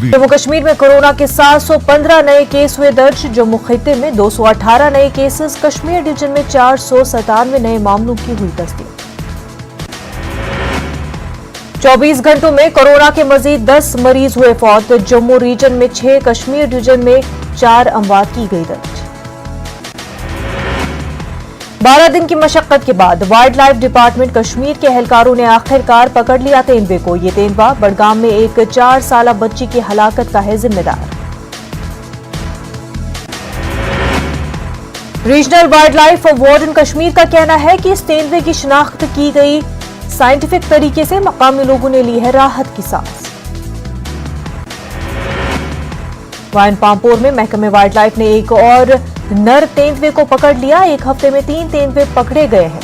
जम्मू कश्मीर में कोरोना के 715 नए केस हुए दर्ज। जम्मू खित्ते में 218 नए केसेस, कश्मीर डिवीजन में 497 नए मामलों की हुई तस्दीक। 24 घंटों में कोरोना के मजीद 10 मरीज हुए फौत। जम्मू रीजन में 6, कश्मीर डिवीजन में 4 अमवात की गई दर्ज। 12 दिन की मशक्कत के बाद वाइल्ड लाइफ डिपार्टमेंट कश्मीर के एहलकारों ने आखिरकार पकड़ लिया तेंदुए को। ये तेंदुआ बडगाम में एक 4 साला बच्ची की हलाकत का है जिम्मेदार। Regional wild life warden Kashmir का कहना है कि इस तेंदुए की शिनाख्त की गई साइंटिफिक तरीके से मकामी लोगों ने ली है राहत की सांस। वाइन पामपोर में महकमे वाइल्ड लाइफ ने एक और नर तेंदुए को पकड़ लिया। एक हफ्ते में 3 तेंदुए पकड़े गए हैं।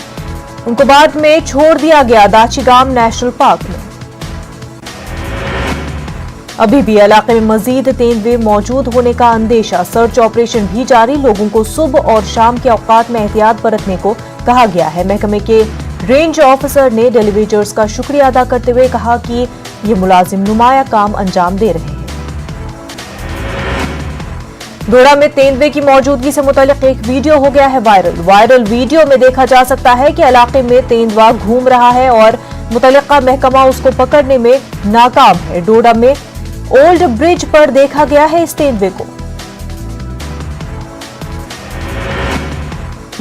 उनको बाद में छोड़ दिया गया दाचीगाम नेशनल पार्क में। अभी भी इलाके में मजीद तेंदुए मौजूद होने का अंदेशा। सर्च ऑपरेशन भी जारी। लोगों को सुबह और शाम के औकात में एहतियात बरतने को कहा गया है। महकमे के रेंज ऑफिसर ने डेलीवेटर्स का शुक्रिया अदा करते हुए कहा कि ये मुलाजिम नुमाया काम अंजाम दे रहे हैं। डोडा में तेंदुए की मौजूदगी से मुतालिक एक वीडियो हो गया है वायरल वीडियो में देखा जा सकता है कि इलाके में तेंदुआ घूम रहा है और मुतल्लिका महकमा उसको पकड़ने में नाकाम है। डोडा में ओल्ड ब्रिज पर देखा गया है इस तेंदुए को।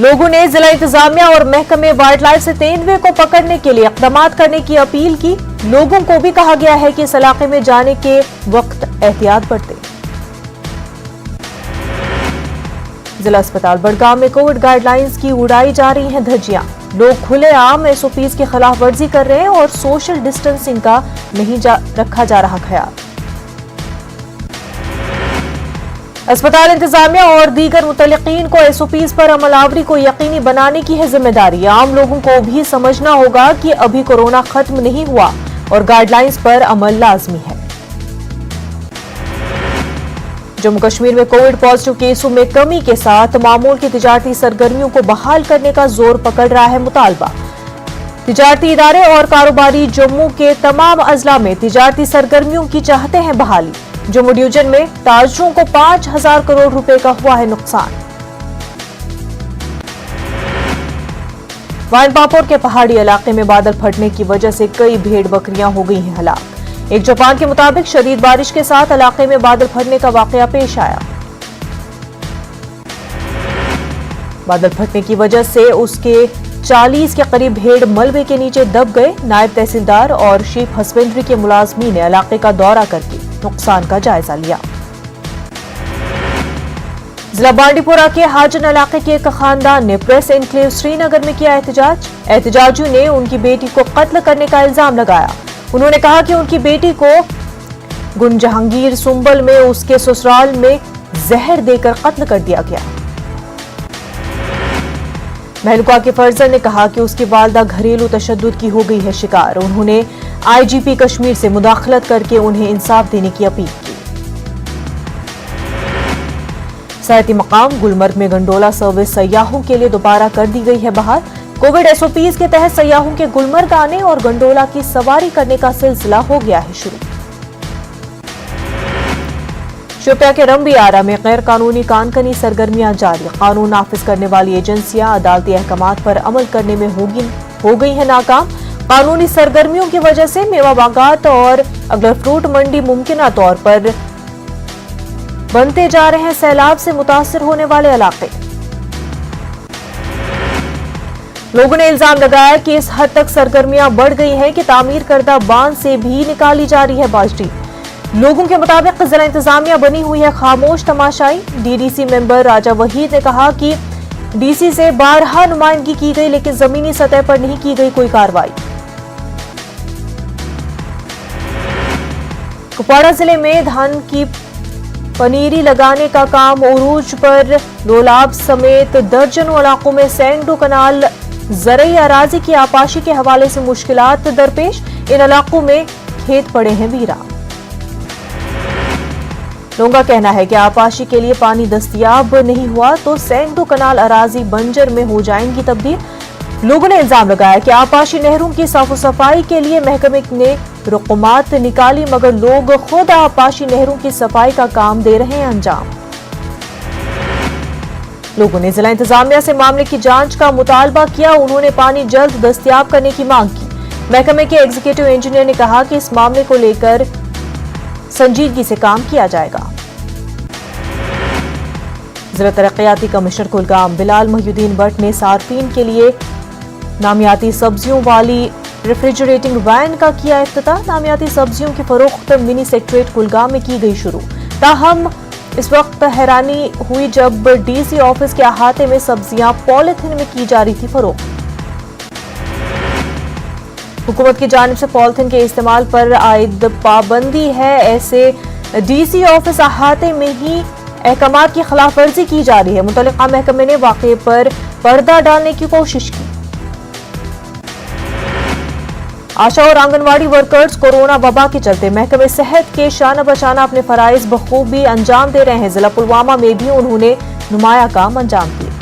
लोगों ने जिला इंतजामिया और महकमे वाइल्ड लाइफ से तेंदुए को पकड़ने के लिए इक़दाम करने की अपील की। लोगों को भी कहा गया है कि इस इलाके में जाने के वक्त एहतियात बरतें। जिला अस्पताल बडगाम में कोविड गाइडलाइंस की उड़ाई जा रही हैं धज्जियां। लोग खुलेआम एसओपीज की खिलाफ वर्जी कर रहे हैं और सोशल डिस्टेंसिंग का नहीं रखा जा रहा ख्याल। अस्पताल इंतजामिया और दीगर मुतल्लिकीन को एसओपीज पर अमलावरी को यकीनी बनाने की है जिम्मेदारी। आम लोगों को भी समझना होगा कि अभी कोरोना खत्म नहीं हुआ और गाइडलाइंस पर अमल लाजमी है। जम्मू कश्मीर में कोविड पॉजिटिव केसों में कमी के साथ मामूल की तिजारती सरगर्मियों को बहाल करने का जोर पकड़ रहा है मुतालबा। तिजारती इदारे और कारोबारी जम्मू के तमाम अजला में तिजारती सरगर्मियों की चाहते हैं बहाली। जम्मू डिवीजन में ताजरों को 5,000 करोड़ रुपए का हुआ है नुकसान। वाइन पापोर के पहाड़ी इलाके में बादल फटने की वजह से कई भेड़ बकरियां हो गई हैं हलाक। एक जवान के मुताबिक शदीद बारिश के साथ इलाके में बादल फटने का वाकया पेश आया। बादल फटने की वजह से उसके 40 के करीब भेड़ मलबे के नीचे दब गए। नायब तहसीलदार और शीप हस्बेंड्री के मुलाजमीन ने इलाके का दौरा करके नुकसान का जायजा लिया। जिला बांडीपोरा के हाजन इलाके के एक खानदान ने प्रेस एनक्लेव श्रीनगर में किया एहतजाज। एहतजाजियों ने उनकी बेटी को कत्ल करने का इल्जाम लगाया। उन्होंने कहा कि उनकी बेटी को गुन जहांगीर सुंबल में उसके ससुराल में जहर देकर कत्ल कर दिया गया। महलुका के फर्जंद ने कहा कि उसकी वालदा घरेलू तशद्दुद की हो गई है शिकार। उन्होंने आईजीपी कश्मीर से मुदाखलत करके उन्हें इंसाफ देने की अपील की। सयाती मकाम गुलमर्ग में गंडोला सर्विस सयाहों के लिए दोबारा कर दी गई है बहाल। कोविड एसओपीज के तहत सयाहों के गुलमर्ग आने और गंडोला की सवारी करने का सिलसिला हो गया है शुरू। शोपिया के रंबियारा में गैर कानूनी कानकनी सरगर्मियां जारी। कानून नाफिज करने वाली एजेंसियां अदालती अहकामात पर अमल करने में हो गई है नाकाम। कानूनी सरगर्मियों की वजह से मेवा बागात और अगर फ्रूट मंडी मुमकिन तौर पर बनते जा रहे हैं सैलाब से मुतासर होने वाले इलाके। लोगों ने इल्जाम लगाया कि इस हद तक सरगर्मियां बढ़ गई हैं कि तामीर करदा बांध से भी निकाली जा रही है बाजरी। लोगों के मुताबिक जिला इंतजामिया बनी हुई है खामोश तमाशाई। डीडीसी मेंबर राजा वहीद ने कहा कि डीसी से बारहा नुमाइंदगी की गई लेकिन जमीनी सतह पर नहीं की गई कोई कार्रवाई। कुपवाड़ा जिले में धान की पनीरी लगाने का काम उरूज पर। लोलाब समेत दर्जनों इलाकों में सैकड़ों कनाल ज़रई अराजी की आपाशी के हवाले से मुश्किलात दरपेश। इन इलाकों में खेत पड़े हैं वीरान। लोगों का कहना है कि आपाशी के लिए पानी दस्तयाब नहीं हुआ तो सैकड़ों कनाल अराजी बंजर में हो जाएंगी तब्दील। लोगों ने इल्जाम लगाया कि आपाशी नहरों की साफ सफाई के लिए महकमे ने रुकूमात निकाली, मगर लोग खुद आपाशी नहरों की सफाई का काम दे रहे हैं अंजाम। लोगों ने जिला इंतजामिया से मामले की जांच का मुतालबा किया। उन्होंने पानी जल्द दस्तयाब करने की मांग की। महकमे के एग्जीक्यूटिव इंजीनियर ने कहा कि इस मामले को लेकर संजीदगी से काम किया जाएगा। जिला तरक्याती कमिश्नर कुलगाम बिलाल मोहिउद्दीन भट्ट ने सार्फिन के लिए नामियाती सब्जियों वाली रेफ्रिजरेटिंग वैन का किया इफ्तिताह। नामियाती सब्जियों की फरोख्त मिनी सेक्रेटरीट कुलगाम में की गई शुरू। ताहम इस वक्त हैरानी हुई जब डीसी ऑफिस के अहाते में सब्जियां पॉलिथीन में की जा रही थी फरोख्त। हुकूमत की जानिब से पॉलिथीन के इस्तेमाल पर आयद पाबंदी है। ऐसे डीसी ऑफिस अहाते में ही अहकामात की खिलाफ वर्जी की जा रही है। मुतल्लिका महकमे ने वाक़े पर पर्दा डालने की कोशिश की। आशा और आंगनवाड़ी वर्कर्स कोरोना वबा के चलते महकमे सेहत के शाना बशाना अपने फराइज बखूबी अंजाम दे रहे हैं। जिला पुलवामा में भी उन्होंने नुमाया काम अंजाम दिए।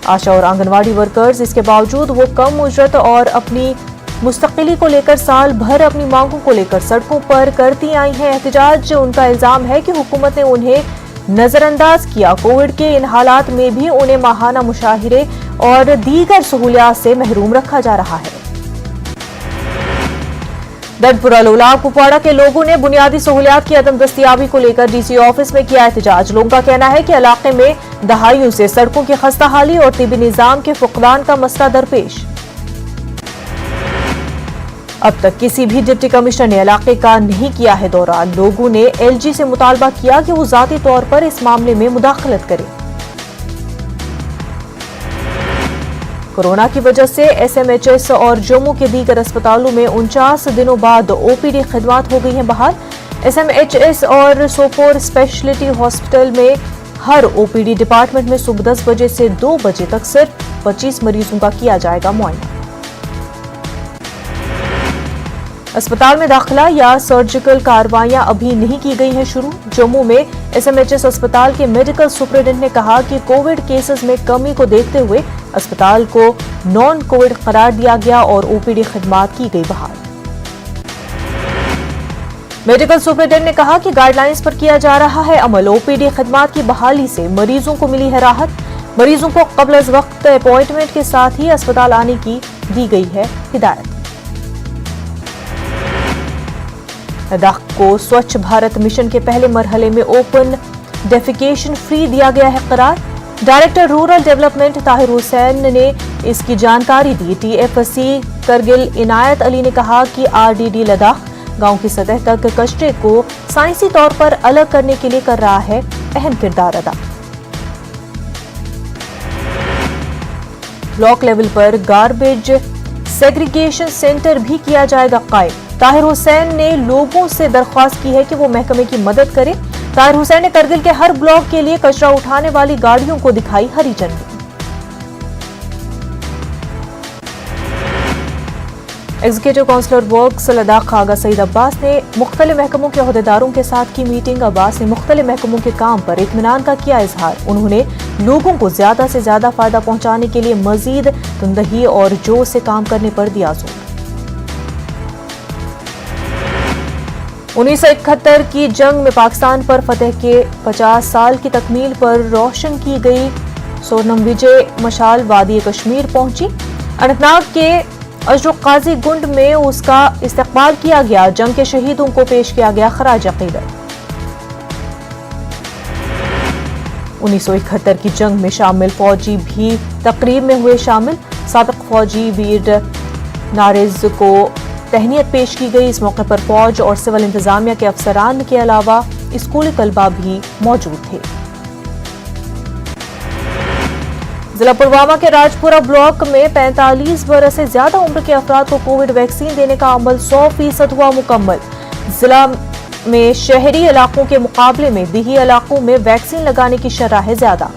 आशा और आंगनवाड़ी वर्कर्स इसके बावजूद वो कम उजरत और अपनी मुस्तकिली को लेकर साल भर अपनी मांगों को लेकर सड़कों पर करती आई हैं एहतजाज। उनका इल्जाम है कि हुकूमत ने उन्हें नजरअंदाज किया। कोविड के इन हालात में भी उन्हें माहाना मुशाहिरे और दीगर सहूलियात से महरूम रखा जा रहा है। दर्दपुरा लोलाब कुपवाड़ा के लोगों ने बुनियादी सहूलियात की अदम दस्तियाबी को लेकर डीसी ऑफिस में किया एहतजाज। लोगों का कहना है कि इलाके में दहाइयों से सड़कों की खस्ताहाली और तिबी निजाम के फुकदान का मसला दरपेश। अब तक किसी भी डिप्टी कमिश्नर ने इलाके का नहीं किया है दौरा। लोगों ने एलजी से मुतालबा किया कि वो जाती तौर पर इस मामले में मुदाखलत करे। कोरोना की वजह से एसएमएचएस और जम्मू के दीगर अस्पतालों में 49 दिनों बाद ओपीडी खिदमात हो गई हैं बहाल। एसएमएचएस और सोपोर स्पेशलिटी हॉस्पिटल में हर ओपीडी डिपार्टमेंट में सुबह 10 बजे से 2 बजे तक सिर्फ 25 मरीजों का किया जाएगा मुआयना। अस्पताल में दाखिला या सर्जिकल कार्रवाइयां अभी नहीं की गई हैं शुरू। जम्मू में एसएमएचएस अस्पताल के मेडिकल सुपरिटेंडेंट ने कहा कि कोविड केसेस में कमी को देखते हुए अस्पताल को नॉन कोविड करार दिया गया और ओपीडी खिदमात की गई बहाल। मेडिकल सुपरिटेंडेंट ने कहा कि गाइडलाइंस पर किया जा रहा है अमल। ओपीडी खिदमात की बहाली से मरीजों को मिली है राहत। मरीजों को कब्ल वक्त अपॉइंटमेंट के साथ ही अस्पताल आने की दी गई है हिदायत। लद्दाख को स्वच्छ भारत मिशन के पहले मरहले में ओपन डेफिकेशन फ्री दिया गया है करार। Director rural development Tahir Hussain ने इसकी जानकारी दी। टीएफसी करगिल इनायत अली ने कहा कि आरडीडी लद्दाख गांव की सतह तक कचरे को साइंसी तौर पर अलग करने के लिए कर रहा है अहम किरदार अदा। ब्लॉक लेवल पर गार्बेज सेग्रीगेशन सेंटर भी किया जाएगा कायम। ताहिर हुसैन ने लोगों से दरख्वास्त की है कि वो महकमे की मदद करें। ताहिर हुसैन ने करगिल के हर ब्लॉक के लिए कचरा उठाने वाली गाड़ियों को दिखाई हरी झंडी। एग्जीक्यूटिव काउंसलर वर्क्स लद्दाख खागा सईद अब्बास ने मुख्तलिफ महकमों के अहदेदारों के साथ की मीटिंग। अब्बास ने मुख्तलिफ महकमों के काम पर इत्मीनान का किया इजहार। उन्होंने लोगों को ज्यादा से ज्यादा फायदा पहुंचाने के लिए मजीद तंदही और जोश से काम करने पर दिया जोर। 1971 की जंग में पाकिस्तान पर फतेह के 50 साल की तकमील पर रोशन की गई सोनम विजय मशाल वादी कश्मीर पहुंची। अनंतनाग के अजर काजी गुंड में उसका इस्तकबाल किया गया। जंग के शहीदों को पेश किया गया खराज अकीदत। 1971 की जंग में शामिल फौजी भी तकरीब में हुए शामिल। साबिक फौजी वीर नारेज को तहनीत पेश की गई। इस मौके पर फौज और सिविल इंतजामिया के अफसरान के अलावा स्कूली तलबा भी मौजूद थे। जिला पुलवामा के राजपुरा ब्लॉक में 45 बरस से ज्यादा उम्र के अफराद को कोविड वैक्सीन देने का अमल 100% हुआ मुकम्मल। जिला में शहरी इलाकों के मुकाबले में देही इलाकों में वैक्सीन लगाने की शरह है ज्यादा।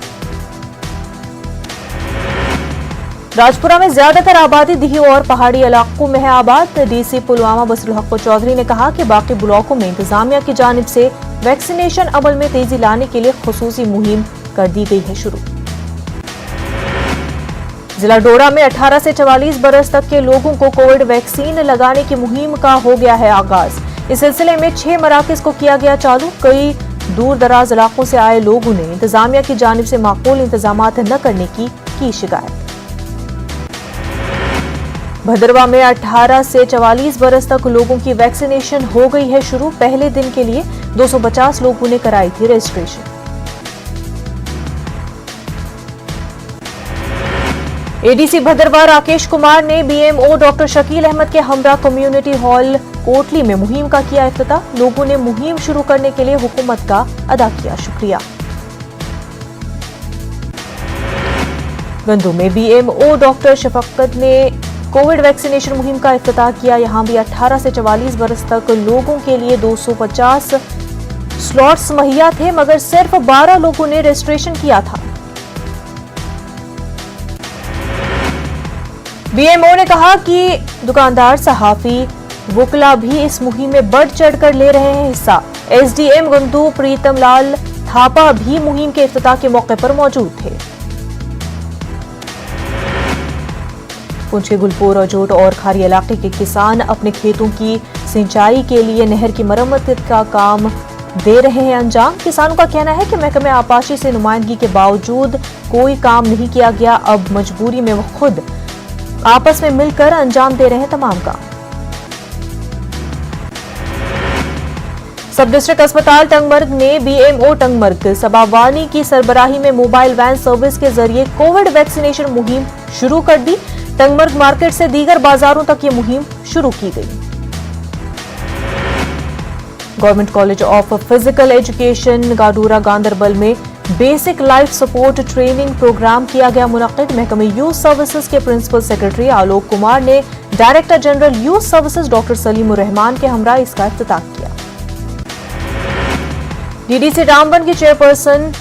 राजपुरा में ज्यादातर आबादी देही और पहाड़ी इलाकों में है आबाद। डीसी पुलवामा बसरुल हक चौधरी ने कहा कि बाकी ब्लॉकों में इंतजामिया की जानिब से वैक्सीनेशन अमल में तेजी लाने के लिए खुसूसी मुहिम कर दी गई है शुरू। जिला डोडा में 18 से 44 बरस तक के लोगों को कोविड वैक्सीन लगाने की मुहिम का हो गया है आगाज। इस सिलसिले में 6 मराकज को किया गया चालू। कई दूर दराज इलाकों से आए लोगों ने इंतजामिया की जानिब से माकूल इंतजाम न करने की शिकायत। भदरवा में 18 से 44 बरस तक लोगों की वैक्सीनेशन हो गई है शुरू। पहले दिन के लिए 250 लोगों ने कराई थी रजिस्ट्रेशन। एडीसी भदरवा राकेश कुमार ने बीएमओ डॉक्टर शकील अहमद के हमरा कम्युनिटी हॉल कोटली में मुहिम का किया इफ्तिताह। लोगों ने मुहिम शुरू करने के लिए हुकूमत का अदा किया शुक्रिया। गंदू में बीएमओ डॉक्टर शफकत ने कोविड वैक्सीनेशन मुहिम का इफ्तिताह किया। यहां भी 18 से 44 बरस तक लोगों के लिए 250 स्लॉट्स मुहैया थे, मगर सिर्फ 12 लोगों ने रजिस्ट्रेशन किया था। बीएमओ ने कहा कि दुकानदार, सहाफी, वुकला भी इस मुहिम में बढ़ चढ़कर ले रहे हैं हिस्सा। एसडीएम गंदू प्रीतम लाल थापा भी मुहिम के इफ्तिताह के मौके पर मौजूद थे। पुंछ के गुलपुर, अजोट और खारी इलाके के किसान अपने खेतों की सिंचाई के लिए नहर की मरम्मत का काम दे रहे हैं अंजाम। किसानों का कहना है कि महकमे आपाशी से नुमाइंदगी के बावजूद कोई काम नहीं किया गया। अब मजबूरी में वो खुद आपस में मिलकर अंजाम दे रहे हैं तमाम काम। सब डिस्ट्रिक्ट अस्पताल टंगमर्ग ने बीएमओ टंगमर्ग सबावानी की सरबराही में मोबाइल वैन सर्विस के जरिए कोविड वैक्सीनेशन मुहिम शुरू कर दी। टंगमर्ग मार्केट से दीगर बाजारों तक ये मुहिम शुरू की गई। Government college of physical education Gadura Ganderbal में basic life support training programme किया गया मुनक्किद। महकमे यूथ सर्विसेज के प्रिंसिपल सेक्रेटरी आलोक कुमार ने director general youth services doctor Salimur Rahman के हमरा इसका इफ्तिताह किया। डीडीसी रामबन की चेयरपर्सन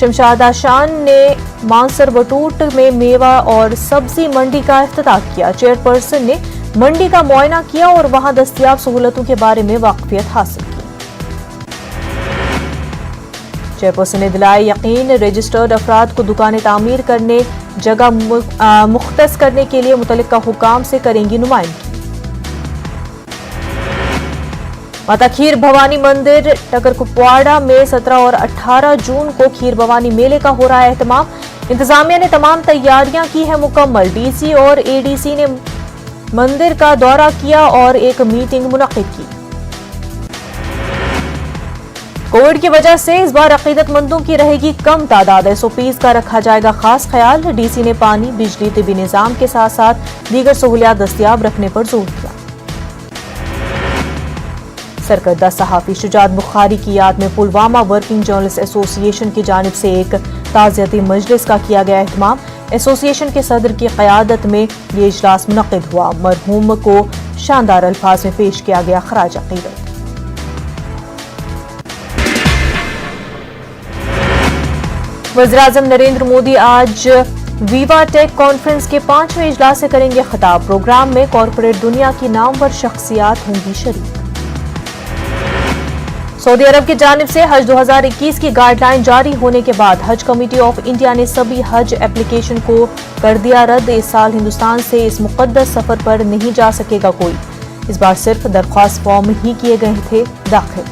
शमशादा शान ने मानसर बटूट में मेवा और सब्जी मंडी का इफ्तिताह किया। चेयरपर्सन ने मंडी का मुआयना किया और वहां दस्तयाब सहूलतों के बारे में वाकफियत हासिल की। चेयरपर्सन ने दिलाए यकीन रजिस्टर्ड अफराद को दुकानें तामीर करने, जगह मुख्तस करने के लिए मुतल्लिका हुकाम से करेंगी नुमाइंदगी। माता खीर भवानी मंदिर टकर कुपवाड़ा में 17 और 18 जून को खीर भवानी मेले का हो रहा है एहतमाम। इंतजामिया ने तमाम तैयारियां की है मुकम्मल। डीसी और एडीसी ने मंदिर का दौरा किया और एक मीटिंग मुनक्किद की। कोविड की वजह से इस बार अकीदतमंदों की रहेगी कम तादाद। एसओपीज का रखा जाएगा खास ख्याल। डीसी ने पानी, बिजली, तिबी निजाम के साथ साथ दीगर सहूलियात दस्तयाब रखने पर जोर दिया। सरकर्दा सहाफी शुजात बुखारी की याद में पुलवामा वर्किंग जर्नलिस्ट एसोसिएशन की जानिब से एक ताज़ियती मजलिस का किया गया एहतमाम। एसोसिएशन के सदर की क़यादत में ये इजलास मुनक्किद हुआ। मरहूम को शानदार अल्फाज में पेश किया गया खराज अक़ीदत। वज़ीर-ए-आज़म नरेंद्र मोदी आज वीवा टेक कॉन्फ्रेंस के 5वें इजलास से करेंगे खिताब। प्रोग्राम में कॉरपोरेट दुनिया की नामवर शख्सियात होंगी शरीक। सऊदी अरब की जानिब से हज 2021 की गाइडलाइन जारी होने के बाद हज कमेटी ऑफ इंडिया ने सभी हज एप्लीकेशन को कर दिया रद्द। इस साल हिंदुस्तान से इस मुकद्दस सफर पर नहीं जा सकेगा कोई। इस बार सिर्फ दरख्वास्त फॉर्म ही किए गए थे दाखिल।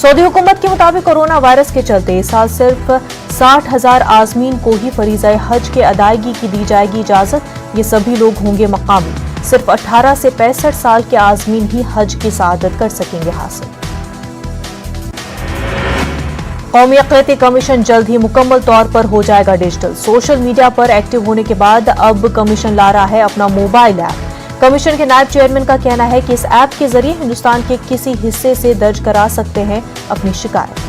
सऊदी हुकूमत के मुताबिक कोरोना वायरस के चलते इस साल सिर्फ 60,000 आज़मीन को ही फरीज़ा हज के अदायगी की दी जाएगी इजाजत। ये सभी लोग होंगे मकामी। सिर्फ 18 से 65 साल के आज़मीन ही हज की सआदत कर सकेंगे हासिल। कौमी अक़लियती कमीशन जल्द ही मुकम्मल तौर पर हो जाएगा डिजिटल। सोशल मीडिया पर एक्टिव होने के बाद अब कमीशन ला रहा है अपना मोबाइल ऐप। कमीशन के नायब चेयरमैन का कहना है कि इस ऐप के जरिए हिंदुस्तान के किसी हिस्से से दर्ज करा सकते हैं अपनी शिकायत।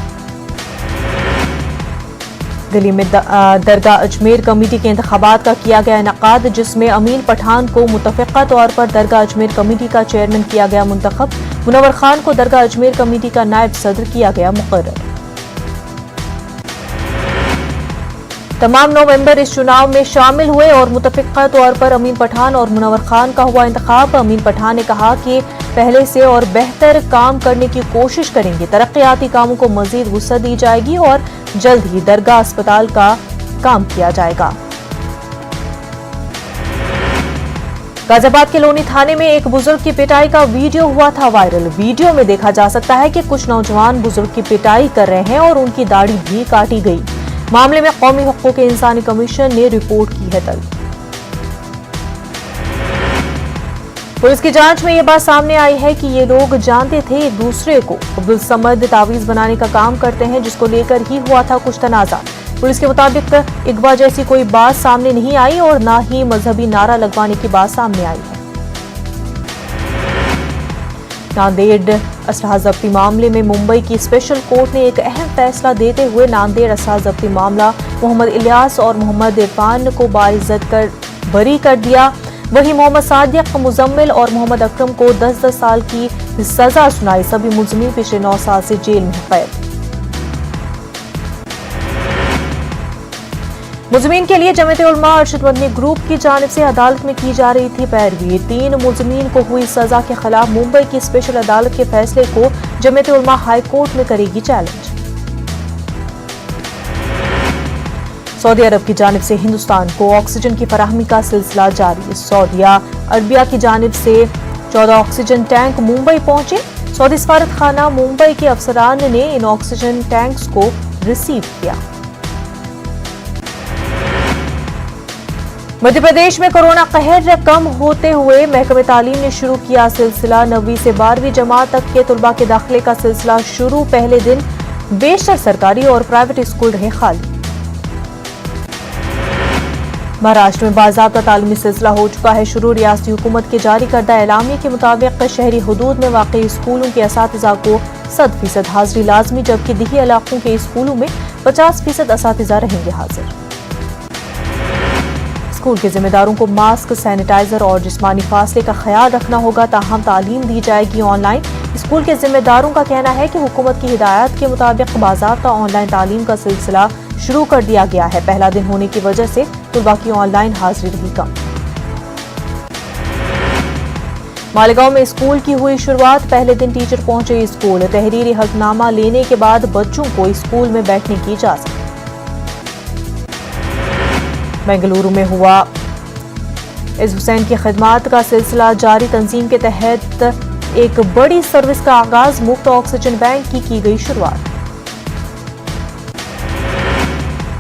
दिल्ली में दरगाह अजमेर कमेटी के इंतखाबात का किया गया इनकाद, जिसमें अमीन पठान को मुतफ़िक़ा तौर पर दरगाह अजमेर कमेटी का चेयरमैन किया गया मुंतखब। मुनव्वर खान को दरगाह अजमेर कमेटी का नायब सदर किया गया मुकर्रर। तमाम 9 मेंबर इस चुनाव में शामिल हुए और मुतफ़िक़ा तौर पर अमीन पठान और मुनव्वर खान का हुआ इंतखाब। अमीन पठान ने कहा कि पहले से और बेहतर काम करने की कोशिश करेंगे। तरक्याती कामों को मजीद वुसअत दी जाएगी और जल्द ही दरगाह अस्पताल का काम किया जाएगा। गाजियाबाद के लोनी थाने में एक बुजुर्ग की पिटाई का वीडियो हुआ था वायरल। वीडियो में देखा जा सकता है कि कुछ नौजवान बुजुर्ग की पिटाई कर रहे हैं और उनकी दाढ़ी भी काटी गई। मामले में कौमी हकूक़ इंसानी कमीशन ने रिपोर्ट की है तलब। पुलिस की जांच में यह बात सामने आई है कि ये लोग जानते थे एक दूसरे को। अब्दुल समद तावीज बनाने का काम करते हैं, जिसको लेकर ही हुआ था कुछ तनाजा। पुलिस के मुताबिक इकबा जैसी कोई बात सामने नहीं आई और ना ही मजहबी नारा लगवाने की बात सामने आई है। नांदेड़ असलहा जब्ती मामले में मुंबई की स्पेशल कोर्ट ने एक अहम फैसला देते हुए नांदेड़ असलहा जब्ती मामला मोहम्मद इलियास और मोहम्मद इरफान को बाइज्जत कर बरी कर दिया। वहीं मोहम्मद सादिक, मुजम्मिल और मोहम्मद अकरम को 10-10 साल की सजा सुनाई। सभी मुजरिम पिछले 9 साल से जेल में कैद। मुजरिमीन के लिए जमीयत उलमा अरशद मदनी ग्रुप की जानिब से अदालत में की जा रही थी पैरवी। 3 मुजरिमीन को हुई सजा के खिलाफ मुंबई की स्पेशल अदालत के फैसले को जमीयत उलमा हाई कोर्ट में करेगी चैलेंज। सऊदी अरब की जानिब से हिंदुस्तान को ऑक्सीजन की फराहमी का सिलसिला जारी। सऊदिया अरबिया की जानिब से 14 ऑक्सीजन टैंक मुंबई पहुंचे। सऊदी सफारत खाना मुंबई के अफसरान ने इन ऑक्सीजन टैंक्स को रिसीव किया। मध्य प्रदेश में कोरोना कहर कम होते हुए महकमे तालीम ने शुरू किया सिलसिला। 9वीं से 12वीं जमात तक के तुलबा के दाखिले का सिलसिला शुरू। पहले दिन बेशतर सरकारी और प्राइवेट स्कूल रहे खाली। महाराष्ट्र में बाज़ाब्ता तालीमी सिलसिला हो चुका है शुरू। रियासती हुकूमत के जारी करदा एलामिये के मुताबिक शहरी हुदूद में वाक़ई स्कूलों के असातिज़ा को 100% हाजिरी लाजमी, जबकि दिही इलाकों के स्कूलों में 50% असातिज़ा रहेंगे हाजिर। स्कूल के जिम्मेदारों को मास्क, सैनिटाइजर और जिस्मानी फासले का ख्याल रखना होगा। ताहम तालीम दी जाएगी ऑनलाइन। स्कूल के जिम्मेदारों का कहना है कि हुकूमत की हिदायत के मुताबिक बाज़ाब्ता ऑनलाइन तालीम का सिलसिला शुरू कर दिया गया है। पहला दिन होने की वजह से तुलबा की ऑनलाइन हाजिरी रही कम। मालेगांव में स्कूल की हुई शुरुआत। पहले दिन टीचर पहुंचे स्कूल। तहरीरी हल्फनामा लेने के बाद बच्चों को स्कूल में बैठने की इजाजत। बेंगलुरु में हुआ इस हुसैन की खिदमात का सिलसिला जारी। तंजीम के तहत एक बड़ी सर्विस का आगाज। मुफ्त ऑक्सीजन बैंक की गई शुरुआत।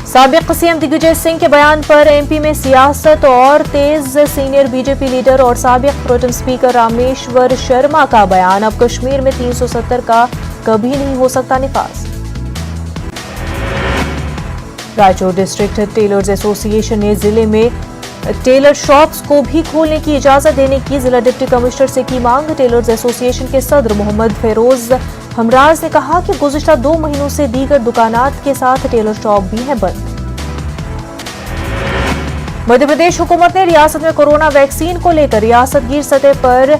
साबिक सीएम दिग्विजय सिंह के बयान पर एमपी में सियासत और तेज। सीनियर बीजेपी लीडर और साबिक प्रोटेम स्पीकर रामेश्वर शर्मा का बयान। अब कश्मीर में 370 का कभी नहीं हो सकता निफाज। रायचूर डिस्ट्रिक्ट टेलर्स एसोसिएशन ने जिले में टेलर शॉप्स को भी खोलने की इजाजत देने की जिला डिप्टी कमिश्नर से की मांग। टेलर्स एसोसिएशन के सदर मोहम्मद फेरोज हमराज ने कहा कि गुज़िश्ता 2 महीनों से दीगर दुकानात के साथ टेलर शॉप भी हैं बंद। मध्य प्रदेश हुकूमत ने रियासत में कोरोना वैक्सीन को लेकर रियासतगीर सतह पर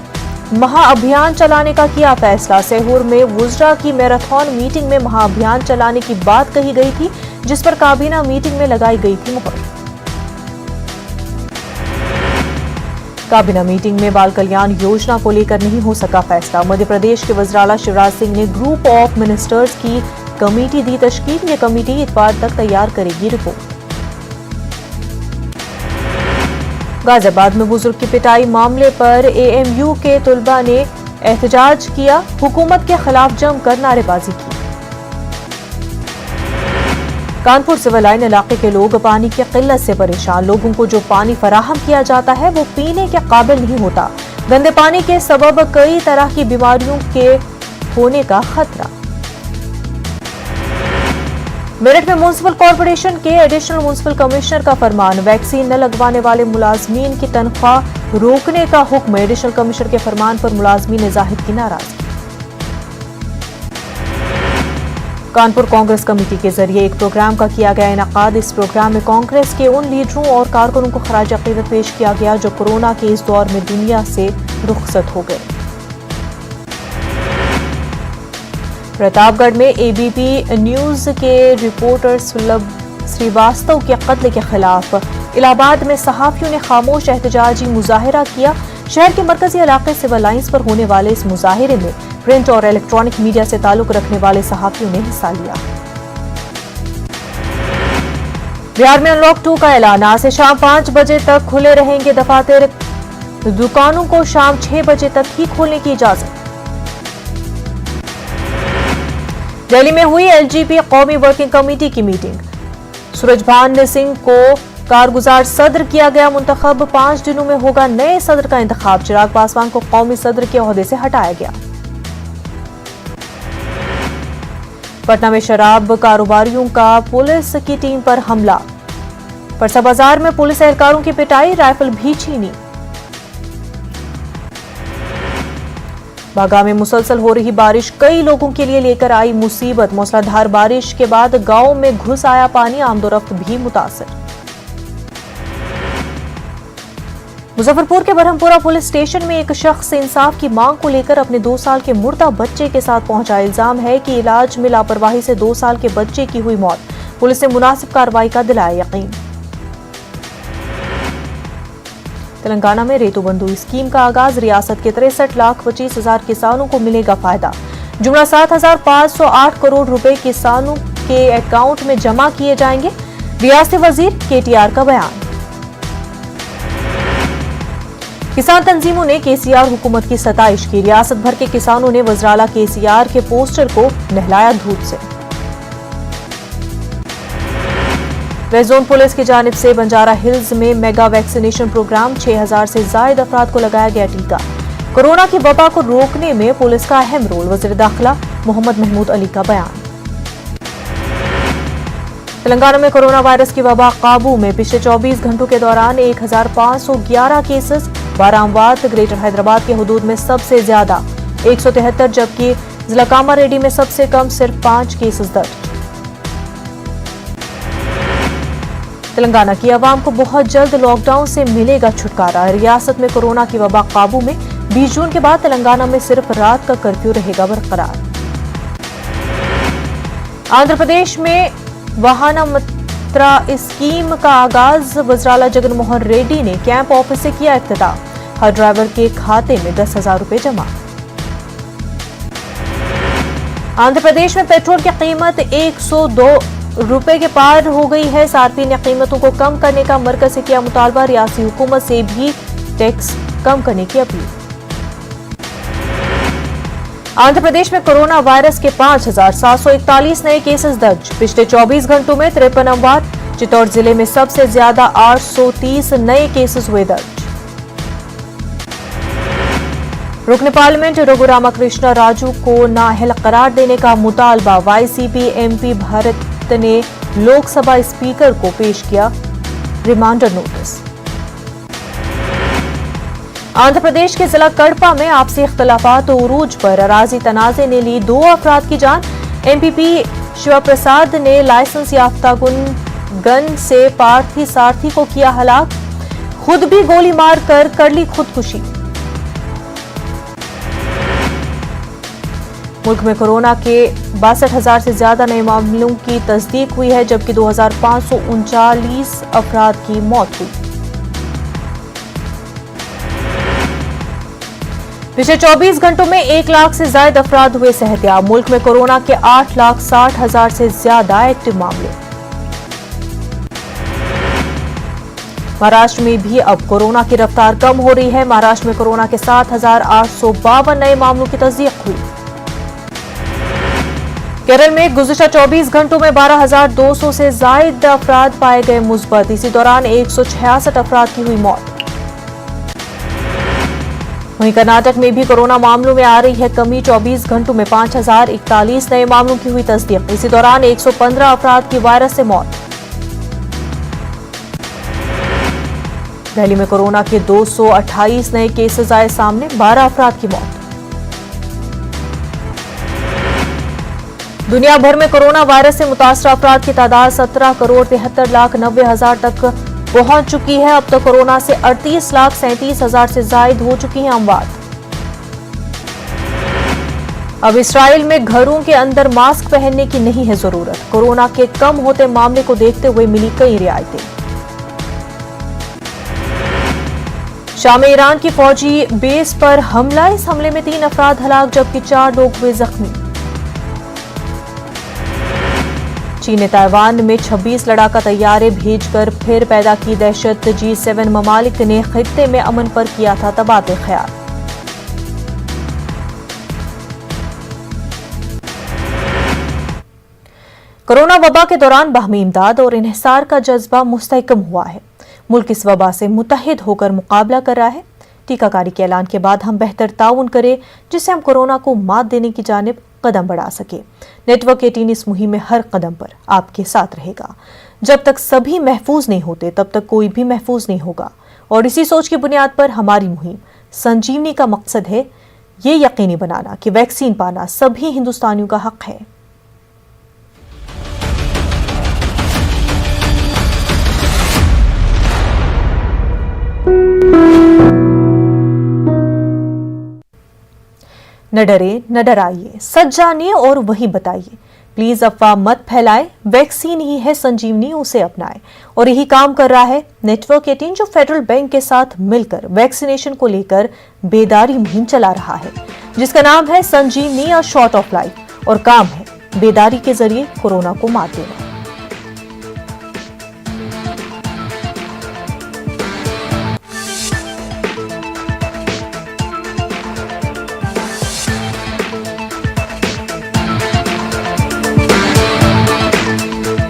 महाअभियान चलाने का किया फैसला। सेहूर में वुज़रा की मैराथन मीटिंग में महाअभियान चलाने की बात कही गई थी, जिस पर काबीना मीटिंग में लगाई गई थी मुहर। काबीना मीटिंग में बाल कल्याण योजना को लेकर नहीं हो सका फैसला। मध्य प्रदेश के वज़ीर-ए-आला शिवराज सिंह ने ग्रुप ऑफ मिनिस्टर्स की कमेटी दी तश्कील। ये कमेटी इतवार तक तैयार करेगी रिपोर्ट। गाजियाबाद में बुजुर्ग की पिटाई मामले पर एएमयू के तुलबा ने एहतजाज किया। हुकूमत के खिलाफ जमकर नारेबाजी की। कानपुर सिविल लाइन इलाके के लोग पानी की किल्लत से परेशान। लोगों को जो पानी फराहम किया जाता है वो पीने के काबिल नहीं होता। गंदे पानी के सबब कई तरह की बीमारियों के होने का खतरा। मेरठ में म्युनिसिपल कॉर्पोरेशन के एडिशनल म्युनिसिपल कमिश्नर का फरमान। वैक्सीन न लगवाने वाले मुलाजमीन की तनख्वाह रोकने का हुक्म। एडिशनल कमिश्नर के फरमान पर मुलाजमीन ने जाहिर की नाराजगी। कानपुर कांग्रेस कमेटी के जरिए एक प्रोग्राम का किया गया इनेकाद। इस प्रोग्राम में कांग्रेस के उन लीडरों और कारकुनों को खराज अकीदत पेश किया गया जो कोरोना के इस दौर में दुनिया से रुखसत हो गए। प्रतापगढ़ में एबीपी न्यूज के रिपोर्टर सुलभ श्रीवास्तव के कत्ल के खिलाफ इलाहाबाद में सहाफियों ने खामोश एहतजाजी मुजाहिरा किया। शहर के मरकजी इलाके सिविल लाइंस पर होने वाले इस मुजाहिरे में प्रिंट और इलेक्ट्रॉनिक मीडिया से ताल्लुक रखने वाले सहाफियों ने हिस्सा लिया। बिहार में अनलॉक 2 का ऐलान। आज से शाम 5 बजे तक खुले रहेंगे दफातर। दुकानों को शाम 6 बजे तक ही खोलने की इजाजत। दिल्ली में हुई एलजीपी कौमी वर्किंग कमेटी की मीटिंग। सूरजभान सिंह को कारगुजार सदर किया गया मुंतखब। 5 दिनों में होगा नए सदर का इंतखाब। चिराग पासवान को कौमी सदर के ओहदे से हटाया गया। पटना में शराब कारोबारियों का पुलिस की टीम पर हमला। परसा बाजार में पुलिस एहलकारों की पिटाई, राइफल भी छीनी। बागा में मुसलसल हो रही बारिश कई लोगों के लिए लेकर आई मुसीबत। मूसलाधार बारिश के बाद गांव में घुस आया पानी, आमदोरफ्त भी मुतासर। मुजफ्फरपुर के बरहमपुरा पुलिस स्टेशन में एक शख्स इंसाफ की मांग को लेकर अपने 2 साल के मुर्दा बच्चे के साथ पहुंचा। इल्जाम है कि इलाज में लापरवाही से 2 साल के बच्चे की हुई मौत। पुलिस ने मुनासिब कार्रवाई का दिलाया यकीन। तेलंगाना में रेतुबंधु स्कीम का आगाज। रियासत के 63,25,000 किसानों को मिलेगा फायदा। जुमला 7,508 करोड़ रुपए किसानों के अकाउंट में जमा किए जाएंगे। रियासती वजीर केटीआर का बयान। किसान तंजीमों ने केसीआर हुकूमत की सताइश की। रियासत भर के किसानों ने वज़राला केसीआर के पोस्टर को नहलाया धूप से। वेस्ट जोन पुलिस की जानिब से बंजारा हिल्स में मेगा वैक्सीनेशन प्रोग्राम। 6,000 से ज्यादा अफराद को लगाया गया टीका। कोरोना की वबा को रोकने में पुलिस का अहम रोल। वज़ीर दाखिला मोहम्मद महमूद अली का बयान। तेलंगाना में कोरोना वायरस की वबा काबू में। पिछले 24 घंटों के दौरान 1,511 केसेस। 12 अमवात। ग्रेटर हैदराबाद के हुदूद में सबसे ज्यादा 173, जबकि जिला कामारेड्डी में सबसे कम सिर्फ 5 केसेस दर्ज। तेलंगाना की आवाम को बहुत जल्द लॉकडाउन से मिलेगा छुटकारा। रियासत में कोरोना की वबा काबू में। 20 जून के बाद तेलंगाना में सिर्फ रात का कर्फ्यू रहेगा बरकरार। आंध्र प्रदेश में वाहना मित्रा स्कीम का आगाज। वज़राला जगन मोहन रेड्डी ने कैंप ऑफिस से किया इफ्तिताह। हर ड्राइवर के खाते में 10,000 रुपए जमा। आंध्र प्रदेश में पेट्रोल की कीमत 102 रुपए के पार हो गई है। सार्फिन ने कीमतों को कम करने का मरकज से किया मुतालबा। रियासी हुकूमत से भी टैक्स कम करने की अपील। आंध्र प्रदेश में कोरोना वायरस के 5,741 नए केसेस दर्ज। पिछले 24 घंटों में 53 अमवात। चित्तौड़ जिले में सबसे ज्यादा 830 नए केसेस हुए दर्ज। रुकन पार्लियामेंट रघु रामाकृष्ण राजू को नाअहल करार देने का मुतालबा। वाईसीपी एमपी भारत ने लोकसभा स्पीकर को पेश किया रिमांडर नोटिस। आंध्र प्रदेश के जिला कड़पा में आपसी इख्तलाफात उरूज पर। अराजी तनाजे ने ली 2 अफराद की जान। एमपीपी शिवा प्रसाद ने लाइसेंस याफ्ता गन से पार्थी सारथी को किया हलाक। खुद भी गोली मारकर कर ली खुदकुशी। मुल्क में कोरोना के 62,000 से ज्यादा नए मामलों की तस्दीक हुई है, जबकि 2,539 अफराद की मौत हुई। पिछले 24 घंटों में 1 लाख से ज्यादा अफराद हुए सेहतयाब। मुल्क में कोरोना के 8,60,000 से ज्यादा एक्टिव मामले। महाराष्ट्र में भी अब कोरोना की रफ्तार कम हो रही है। महाराष्ट्र में कोरोना के 7,852 नए मामलों की तस्दीक हुई। केरल में गुज़िश्ता 24 घंटों में 12,200 से ज्यादा अफराद पाए गए मुस्बत। इसी दौरान 166 अफराद की हुई मौत। वहीं कर्नाटक में भी कोरोना मामलों में आ रही है कमी। 24 घंटों में 5,041 नए मामलों की हुई तस्दीक। इसी दौरान 115 अफराद की वायरस से मौत। दिल्ली में कोरोना के 228 नए केसेस आए सामने। 12 अफराद की मौत। दुनिया भर में कोरोना वायरस से मुतासर अफराद की तादाद 17,73,90,000 तक पहुंच चुकी है। अब तक कोरोना से 38,37,000 से ज्यादा हो चुकी हैं अमवात। अब इस्राइल में घरों के अंदर मास्क पहनने की नहीं है जरूरत। कोरोना के कम होते मामले को देखते हुए मिली कई रियायतें। शाम में ईरान की फौजी बेस पर हमला। इस हमले में 3 अफराद हलाक, जबकि 4 लोग हुए जख्मी। चीन ने ताइवान में 26 लड़ाका तैयारे भेजकर फिर पैदा की दहशत। G7 ममालिक ने खित्ते में अमन पर किया था तबादले ख्याल। कोरोना वबा के दौरान बाहमी इमदाद और इन्हिसार का जज्बा मुस्तहकम हुआ है। मुल्क इस वबा से मुत्तहिद होकर मुकाबला कर रहा है। टीकाकारी के ऐलान के बाद हम बेहतर ताउन करें जिससे हम कोरोना को मात देने की जानिब कदम बढ़ा सके। नेटवर्क 18 इस मुहिम में हर कदम पर आपके साथ रहेगा। जब तक सभी महफूज नहीं होते तब तक कोई भी महफूज नहीं होगा, और इसी सोच की बुनियाद पर हमारी मुहिम संजीवनी का मकसद है ये यकीनी बनाना कि वैक्सीन पाना सभी हिंदुस्तानियों का हक है। न डरे न डराइए, सच जानिए और वही बताइए। प्लीज अफवाह मत फैलाएं, वैक्सीन ही है संजीवनी, उसे अपनाएं। और यही काम कर रहा है नेटवर्क 18 जो फेडरल बैंक के साथ मिलकर वैक्सीनेशन को लेकर बेदारी मुहिम चला रहा है, जिसका नाम है संजीवनी या शॉट ऑफ लाइफ। और काम है बेदारी के जरिए कोरोना को मात देना।